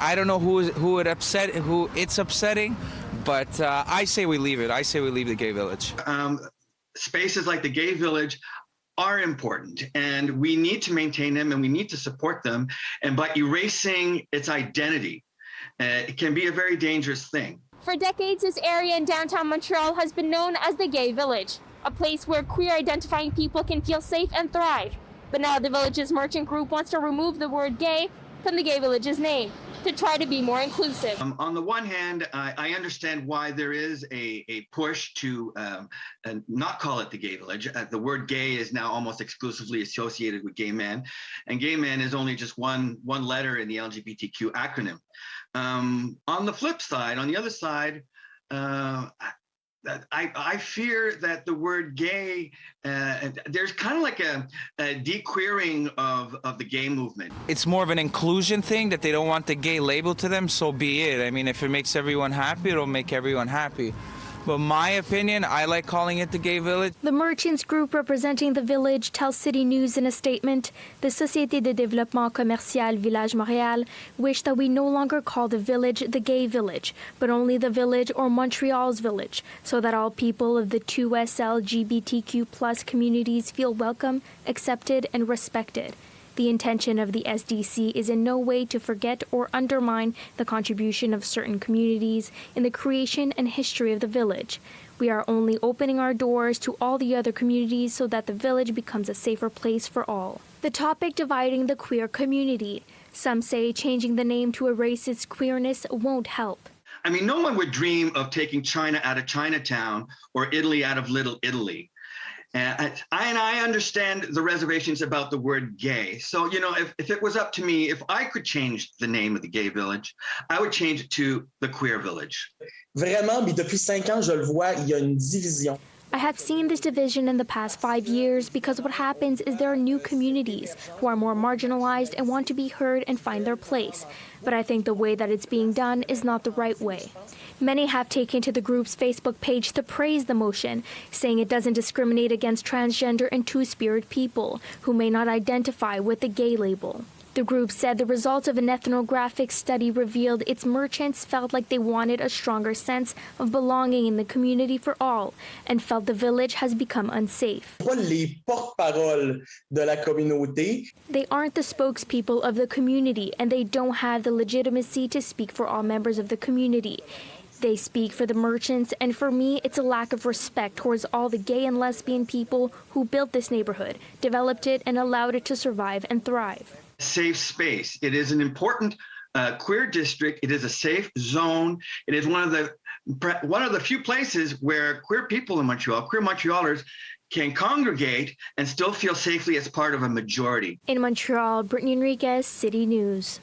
I don't know who it's upsetting, but I say we leave it. I say we leave the gay village. Spaces like the gay village are important, and we need to maintain them and we need to support them. And by erasing its identity, it can be a very dangerous thing. For decades, this area in downtown Montreal has been known as the Gay Village, a place where queer-identifying people can feel safe and thrive. But now the village's merchant group wants to remove the word gay from the Gay Village's name to try to be more inclusive. On the one hand, I understand why there is a push to not call it the Gay Village. The word gay is now almost exclusively associated with gay men, and gay men is only just one letter in the LGBTQ acronym. On the flip side, on the other side, I fear that the word gay, there's kind of like a de-queering of the gay movement. It's more of an inclusion thing that they don't want the gay label to them, so be it. I mean, if it makes everyone happy, it'll make everyone happy. But my opinion, I like calling it the Gay Village. The merchants group representing the village tells City News in a statement, the Société de Développement Commercial Village Montréal wish that we no longer call the village the Gay Village, but only the village or Montreal's village, so that all people of the 2S LGBTQ+ communities feel welcome, accepted, and respected. The intention of the SDC is in no way to forget or undermine the contribution of certain communities in the creation and history of the village. We are only opening our doors to all the other communities so that the village becomes a safer place for all. The topic dividing the queer community. Some say changing the name to erase its queerness won't help. I mean, no one would dream of taking China out of Chinatown or Italy out of Little Italy. And I understand the reservations about the word gay. So, you know, if it was up to me, if I could change the name of the Gay Village, I would change it to the Queer Village. Vraiment, mais depuis 5 ans, je le vois, il y a une division. I have seen this division in the past 5 years because what happens is there are new communities who are more marginalized and want to be heard and find their place. But I think the way that it's being done is not the right way. Many have taken to the group's Facebook page to praise the motion, saying it doesn't discriminate against transgender and two-spirit people who may not identify with the gay label. The group said the results of an ethnographic study revealed its merchants felt like they wanted a stronger sense of belonging in the community for all and felt the village has become unsafe. Les porte-parole de la communauté. They aren't the spokespeople of the community and they don't have the legitimacy to speak for all members of the community. They speak for the merchants, and for me, it's a lack of respect towards all the gay and lesbian people who built this neighborhood, developed it, and allowed it to survive and thrive. Safe space. It is an important queer district. It is a safe zone. It is one of the few places where queer people in Montreal, queer Montrealers, can congregate and still feel safely as part of a majority. In Montreal, Brittany Enriquez, City News.